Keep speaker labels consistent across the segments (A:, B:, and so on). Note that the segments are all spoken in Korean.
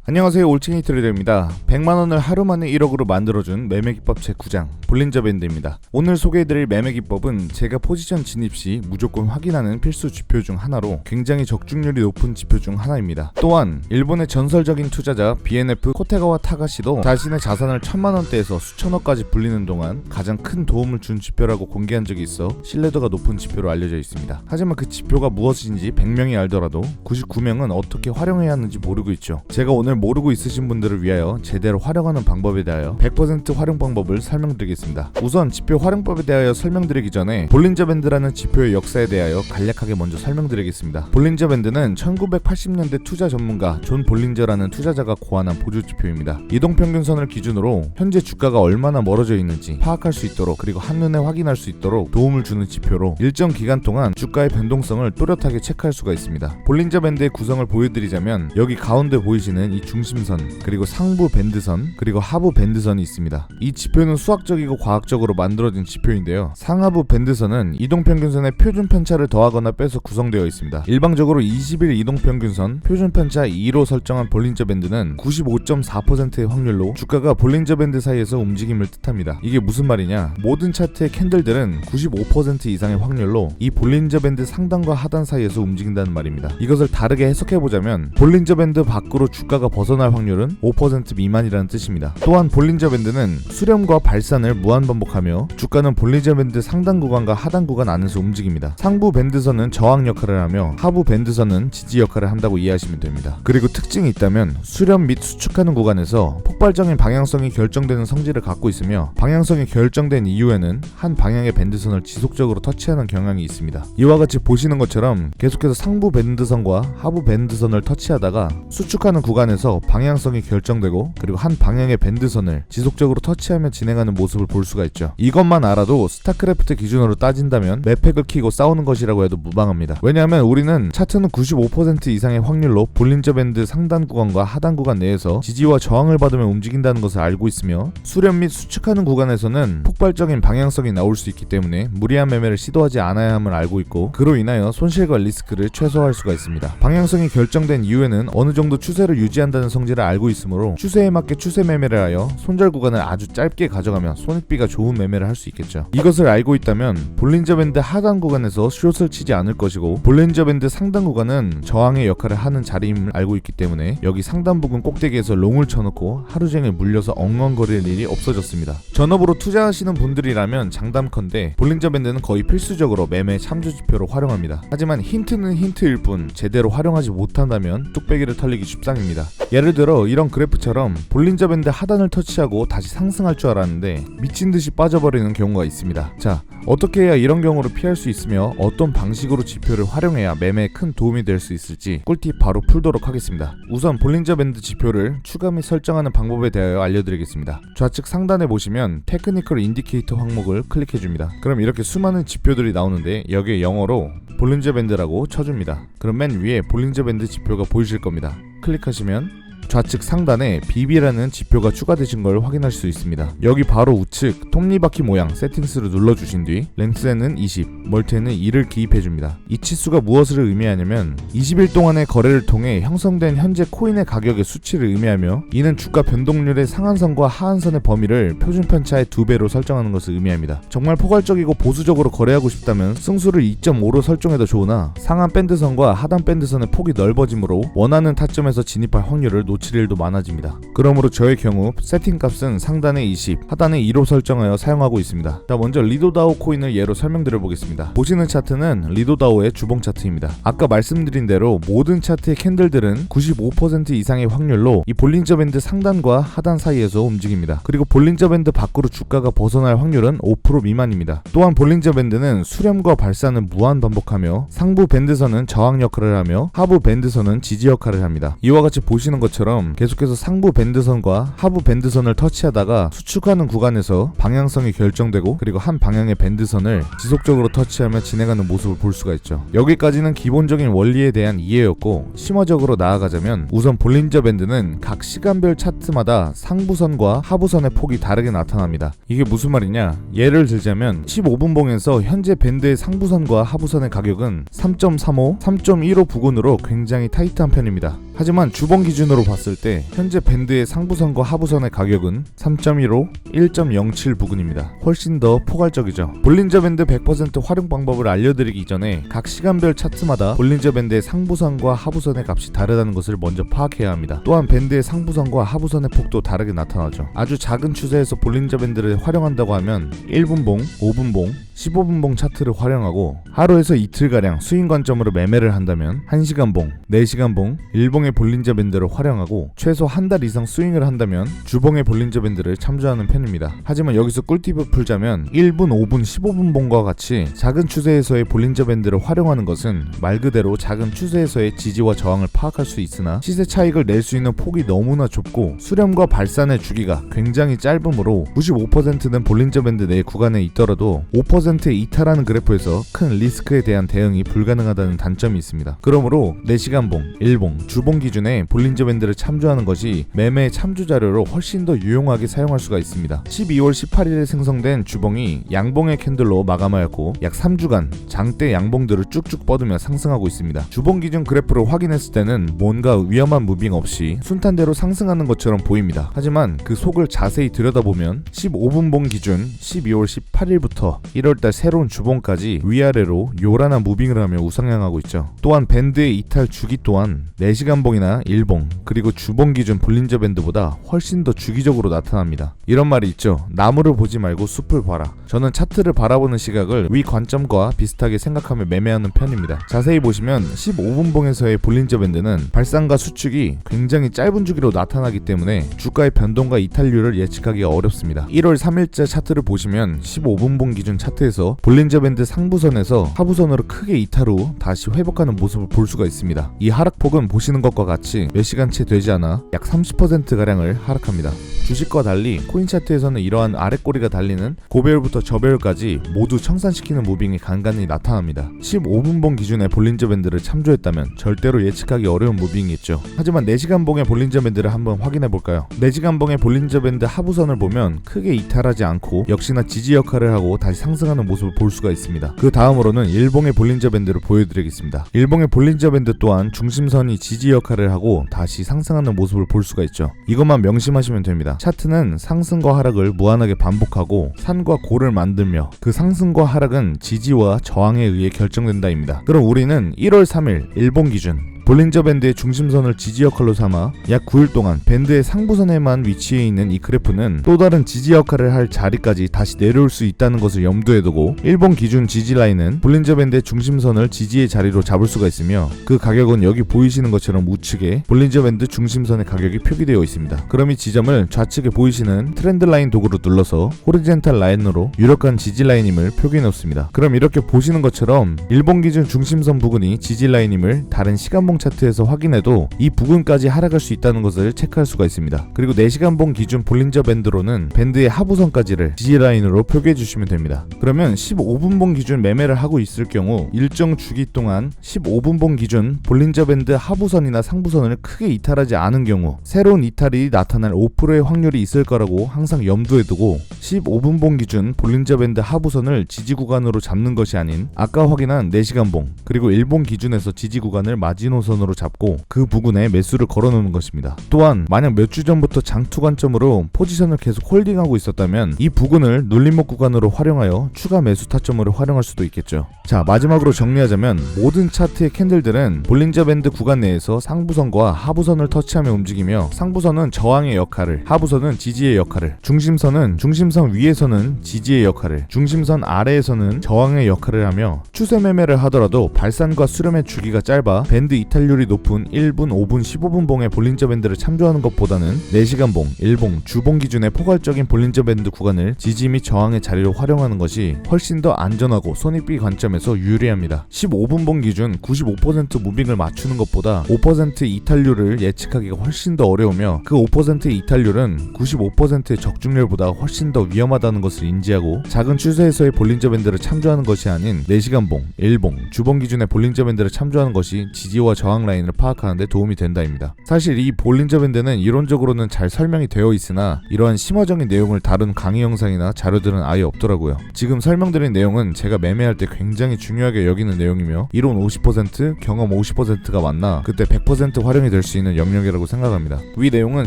A: 안녕하세요, 올챙이 트레이더입니다. 100만원을 하루만에 1억으로 만들어준 매매기법 제9장 볼린저 밴드입니다. 오늘 소개해드릴 매매기법은 제가 포지션 진입 시 무조건 확인하는 필수 지표 중 하나로 굉장히 적중률이 높은 지표 중 하나입니다. 또한 일본의 전설적인 투자자 BNF 코테가와 타가시도 자신의 자산을 1000만원대에서 수천억까지 불리는 동안 가장 큰 도움을 준 지표라고 공개한 적이 있어 신뢰도가 높은 지표로 알려져 있습니다. 하지만 그 지표가 무엇인지 100명이 알더라도 99명은 어떻게 활용해야 하는지 모르고 있죠. 제가 오늘 모르고 있으신 분들을 위하여 제대로 활용하는 방법에 대하여 100% 활용 방법을 설명드리겠습니다. 우선 지표 활용법에 대하여 설명드리기 전에 볼린저 밴드라는 지표의 역사에 대하여 간략하게 먼저 설명드리겠습니다. 볼린저 밴드는 1980년대 투자 전문가 존 볼린저라는 투자자가 고안한 보조 지표입니다. 이동평균선을 기준으로 현재 주가가 얼마나 멀어져 있는지 파악할 수 있도록, 그리고 한눈에 확인할 수 있도록 도움을 주는 지표로 일정 기간 동안 주가의 변동성을 또렷하게 체크할 수가 있습니다. 볼린저 밴드의 구성을 보여드리자면 여기 가운데 보이시는 이 중심선, 그리고 상부 밴드선, 그리고 하부 밴드선이 있습니다. 이 지표는 수학적이고 과학적으로 만들어진 지표인데요. 상하부 밴드선은 이동평균선의 표준편차를 더하거나 빼서 구성되어 있습니다. 일방적으로 20일 이동평균선 표준편차 2로 설정한 볼린저 밴드는 95.4%의 확률로 주가가 볼린저 밴드 사이에서 움직임을 뜻합니다. 이게 무슨 말이냐? 모든 차트의 캔들들은 95% 이상의 확률로 이 볼린저 밴드 상단과 하단 사이에서 움직인다는 말입니다. 이것을 다르게 해석해보자면 볼린저 밴드 밖으로 주가가 벗어날 확률은 5% 미만이라는 뜻입니다. 또한 볼린저 밴드는 수렴과 발산을 무한 반복하며 주가는 볼린저 밴드 상단 구간과 하단 구간 안에서 움직입니다. 상부 밴드선은 저항 역할을 하며 하부 밴드선은 지지 역할을 한다고 이해하시면 됩니다. 그리고 특징이 있다면 수렴 및 수축하는 구간에서 폭발적인 방향성이 결정되는 성질을 갖고 있으며, 방향성이 결정된 이후에는 한 방향의 밴드선을 지속적으로 터치하는 경향이 있습니다. 이와 같이 보시는 것처럼 계속해서 상부 밴드선과 하부 밴드선을 터치하다가 수축하는 구간에서 방향성이 결정되고, 그리고 한 방향의 밴드선을 지속적으로 터치하며 진행하는 모습을 볼 수가 있죠. 이것만 알아도 스타크래프트 기준으로 따진다면 맵팩을 키고 싸우는 것이라고 해도 무방합니다. 왜냐하면 우리는 차트는 95% 이상의 확률로 볼린저 밴드 상단 구간과 하단 구간 내에서 지지와 저항을 받으며 움직인다는 것을 알고 있으며, 수렴 및 수축하는 구간에서는 폭발적인 방향성이 나올 수 있기 때문에 무리한 매매를 시도하지 않아야 함을 알고 있고, 그로 인하여 손실과 리스크를 최소화할 수가 있습니다. 방향성이 결정된 이후에는 어느 정도 추세를 유지한다는 성질을 알고 있으므로 추세에 맞게 추세 매매를 하여 손절 구간을 아주 짧게 가져가며 손익비가 좋은 매매를 할 수 있겠죠. 이것을 알고 있다면 볼린저 밴드 하단 구간에서 숏을 치지 않을 것이고, 볼린저 밴드 상단 구간은 저항의 역할을 하는 자리임을 알고 있기 때문에 여기 상단 부근 꼭대기에서 롱을 쳐놓고 하루 종일 물려서 엉엉거릴 일이 없어졌습니다. 전업으로 투자하시는 분들이라면 장담컨대 볼린저 밴드는 거의 필수적으로 매매 참조 지표로 활용합니다. 하지만 힌트는 힌트일 뿐 제대로 활용하지 못한다면 뚝배기를 털리기 쉽상입니다. 예를 들어 이런 그래프처럼 볼린저 밴드 하단을 터치하고 다시 상승할 줄 알았는데 미친듯이 빠져버리는 경우가 있습니다. 자, 어떻게 해야 이런 경우를 피할 수 있으며 어떤 방식으로 지표를 활용해야 매매에 큰 도움이 될 수 있을지 꿀팁 바로 풀도록 하겠습니다. 우선 볼린저 밴드 지표를 추가 및 설정하는 방법에 대하여 알려드리겠습니다. 좌측 상단에 보시면 테크니컬 인디케이터 항목을 클릭해줍니다. 그럼 이렇게 수많은 지표들이 나오는데 여기에 영어로 볼린저 밴드라고 쳐줍니다. 그럼 맨 위에 볼린저 밴드 지표가 보이실 겁니다. 클릭하시면 좌측 상단에 BB라는 지표가 추가되신 걸 확인할 수 있습니다. 여기 바로 우측 톱니바퀴 모양 세팅스를 눌러주신 뒤 렌스에는 20, 멀티에는 2를 기입해줍니다. 이 치수가 무엇을 의미하냐면 20일 동안의 거래를 통해 형성된 현재 코인의 가격의 수치를 의미하며, 이는 주가 변동률의 상한선과 하한선의 범위를 표준편차의 2배로 설정하는 것을 의미합니다. 정말 포괄적이고 보수적으로 거래하고 싶다면 승수를 2.5로 설정해도 좋으나 상한 밴드선과 하단 밴드선의 폭이 넓어지므로 원하는 타점에서 진입할 확률을 놓칠 일도 많아집니다. 그러므로 저의 경우 세팅값은 상단에 20, 하단에 2로 설정하여 사용하고 있습니다. 자, 먼저 리도다오 코인을 예로 설명드려 보겠습니다. 보시는 차트는 리도다오의 주봉 차트입니다. 아까 말씀드린 대로 모든 차트의 캔들들은 95% 이상의 확률로 이 볼린저 밴드 상단과 하단 사이에서 움직입니다. 그리고 볼린저 밴드 밖으로 주가가 벗어날 확률은 5% 미만입니다. 또한 볼린저 밴드는 수렴과 발산을 무한 반복하며 상부 밴드선은 저항 역할을 하며 하부 밴드선은 지지 역할을 합니다. 이와 같이 보시는 것처럼 계속해서 상부 밴드선과 하부 밴드선을 터치하다가 수축하는 구간에서 방향성이 결정되고, 그리고 한 방향의 밴드선을 지속적으로 터치하며 진행하는 모습을 볼 수가 있죠. 여기까지는 기본적인 원리에 대한 이해였고, 심화적으로 나아가자면 우선 볼린저 밴드는 각 시간별 차트마다 상부선과 하부선의 폭이 다르게 나타납니다. 이게 무슨 말이냐? 예를 들자면 15분봉에서 현재 밴드의 상부선과 하부선의 가격은 3.35, 3.15 부근으로 굉장히 타이트한 편입니다. 하지만 주봉 기준으로 봤을 봤을 때 현재 밴드의 상부선과 하부선의 가격은 3.15, 1.07 부근입니다. 훨씬 더 포괄적이죠. 볼린저 밴드 100% 활용 방법을 알려드리기 전에 각 시간별 차트마다 볼린저 밴드의 상부선과 하부선의 값이 다르다는 것을 먼저 파악해야 합니다. 또한 밴드의 상부선과 하부선의 폭도 다르게 나타나죠. 아주 작은 추세에서 볼린저 밴드를 활용한다고 하면 1분봉, 5분봉, 15분봉 차트를 활용하고 하루에서 이틀가량 스윙 관점으로 매매를 한다면 1시간봉, 4시간봉, 일봉의 볼린저 밴드를 활용하고 최소 한 달 이상 스윙을 한다면 주봉의 볼린저 밴드를 참조하는 편입니다. 하지만 여기서 꿀팁을 풀자면 1분, 5분, 15분봉과 같이 작은 추세에서의 볼린저 밴드를 활용하는 것은 말 그대로 작은 추세에서의 지지와 저항을 파악할 수 있으나 시세 차익을 낼 수 있는 폭이 너무나 좁고 수렴과 발산의 주기가 굉장히 짧으므로 95%는 볼린저 밴드 내 구간에 있더라도 5%의 이탈하는 그래프에서 큰 리스크에 대한 대응이 불가능하다는 단점이 있습니다. 그러므로 4시간봉, 일봉, 주봉 기준의 볼린저 밴드를 참조하는 것이 매매의 참조 자료로 훨씬 더 유용하게 사용할 수가 있습니다. 12월 18일에 생성된 주봉이 양봉의 캔들로 마감하였고 약 3주간 장대 양봉들을 쭉쭉 뻗으며 상승하고 있습니다. 주봉 기준 그래프를 확인했을 때는 뭔가 위험한 무빙 없이 순탄대로 상승하는 것처럼 보입니다. 하지만 그 속을 자세히 들여다보면 15분봉 기준 12월 18일부터 1월달 새로운 주봉까지 위아래로 요란한 무빙을 하며 우상향하고 있죠. 또한 밴드의 이탈 주기 또한 4시간봉이나 일봉 그리고 주봉 기준 볼린저 밴드보다 훨씬 더 주기적으로 나타납니다. 이런 말이 있죠. 나무를 보지 말고 숲을 봐라. 저는 차트를 바라보는 시각을 위 관점과 비슷하게 생각하며 매매하는 편입니다. 자세히 보시면 15분봉에서의 볼린저 밴드는 발산과 수축이 굉장히 짧은 주기로 나타나기 때문에 주가의 변동과 이탈률을 예측하기가 어렵습니다. 1월 3일자 차트를 보시면 15분봉 기준 차트에서 볼린저 밴드 상부선에서 하부선으로 크게 이탈 후 다시 회복하는 모습을 볼 수가 있습니다. 이 하락폭은 보시는 것과 같이 몇 시간채 되지 않아 약 30%가량을 하락합니다. 주식과 달리 코인 차트에서는 이러한 아랫꼬리가 달리는 고배열부터 저배열까지 모두 청산시키는 무빙이 간간히 나타납니다. 15분봉 기준의 볼린저 밴드를 참조했다면 절대로 예측하기 어려운 무빙이겠죠. 하지만 4시간봉의 볼린저 밴드를 한번 확인해볼까요? 4시간봉의 볼린저 밴드 하부선을 보면 크게 이탈하지 않고 역시나 지지 역할을 하고 다시 상승하는 모습을 볼 수가 있습니다. 그 다음으로는 일봉의 볼린저 밴드를 보여드리겠습니다. 일봉의 볼린저 밴드 또한 중심선이 지지 역할을 하고 다시 상승하는 모습을 볼 수가 있죠. 이것만 명심하시면 됩니다. 차트는 상승과 하락을 무한하게 반복하고 산과 고를 만들며 그 상승과 하락은 지지와 저항에 의해 결정된다입니다. 그럼 우리는 1월 3일 일본 기준 볼린저 밴드의 중심선을 지지 역할로 삼아 약 9일 동안 밴드의 상부선에만 위치해 있는 이 그래프는 또 다른 지지 역할을 할 자리까지 다시 내려올 수 있다는 것을 염두에 두고 일본 기준 지지 라인은 볼린저 밴드의 중심선을 지지의 자리로 잡을 수가 있으며 그 가격은 여기 보이시는 것처럼 우측에 볼린저 밴드 중심선의 가격이 표기되어 있습니다. 그럼 이 지점을 좌측에 보이시는 트렌드 라인 도구로 눌러서 호리젠탈 라인으로 유력한 지지 라인임을 표기해 놓습니다. 그럼 이렇게 보시는 것처럼 일본 기준 중심선 부근이 지지 라인임을 다른 시간봉 차트에서 확인해도 이 부근까지 하락할 수 있다는 것을 체크할 수가 있습니다. 그리고 4시간봉 기준 볼린저 밴드로는 밴드의 하부선까지를 지지라인으로 표기해 주시면 됩니다. 그러면 15분봉 기준 매매를 하고 있을 경우 일정 주기 동안 15분봉 기준 볼린저 밴드 하부선이나 상부선을 크게 이탈하지 않은 경우 새로운 이탈이 나타날 5%의 확률이 있을 거라고 항상 염두에 두고 15분봉 기준 볼린저 밴드 하부선을 지지 구간으로 잡는 것이 아닌 아까 확인한 4시간봉 그리고 일봉 기준에서 지지 구간을 마지노선 선으로 잡고 그 부근에 매수를 걸어놓는 것입니다. 또한 만약 몇 주 전부터 장투 관점으로 포지션을 계속 홀딩하고 있었다면 이 부근을 눌림목 구간으로 활용하여 추가 매수 타점으로 활용할 수도 있겠죠. 자, 마지막으로 정리하자면 모든 차트의 캔들들은 볼린저 밴드 구간 내에서 상부선과 하부선을 터치하며 움직이며 상부선은 저항의 역할을, 하부선은 지지의 역할을, 중심선은 중심선 위에서는 지지의 역할을, 중심선 아래에서는 저항의 역할을 하며 추세 매매를 하더라도 발산과 수렴의 주기가 짧아 밴드 이탈률이 높은 1분, 5분, 15분봉의 볼린저 밴드를 참조하는 것보다는 4시간봉, 일봉, 주봉 기준의 포괄적인 볼린저 밴드 구간을 지지 및 저항의 자리로 활용하는 것이 훨씬 더 안전하고 손익비 관점에서 유리합니다. 15분봉 기준 95% 무빙을 맞추는 것보다 5%의 이탈률을 예측하기가 훨씬 더 어려우며 그 5%의 이탈률은 95%의 적중률보다 훨씬 더 위험하다는 것을 인지하고 작은 추세에서의 볼린저 밴드를 참조하는 것이 아닌 4시간봉, 일봉, 주봉 기준의 볼린저 밴드를 참조하는 것이 지지와 저항 라인을 파악하는 데 도움이 된다입니다. 사실 이 볼린저 밴드는 이론적으로는 잘 설명이 되어 있으나 이러한 심화적인 내용을 다룬 강의 영상이나 자료들은 아예 없더라고요. 지금 설명드린 내용은 제가 매매할 때 굉장히 중요하게 여기는 내용이며 이론 50%, 경험 50%가 맞나 그때 100% 활용이 될 수 있는 영역이라고 생각합니다. 위 내용은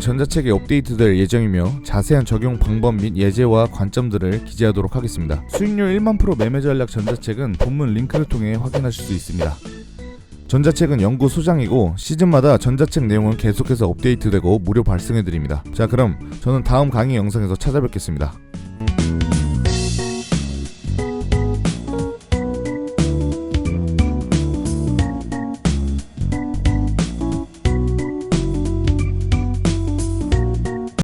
A: 전자책에 업데이트될 예정이며 자세한 적용 방법 및 예제와 관점들을 기재하도록 하겠습니다. 수익률 1만 프로 매매 전략 전자책은 본문 링크를 통해 확인하실 수 있습니다. 전자책은 연구 소장이고 시즌마다 전자책 내용은 계속해서 업데이트되고 무료 발송해드립니다. 자, 그럼 저는 다음 강의 영상에서 찾아뵙겠습니다.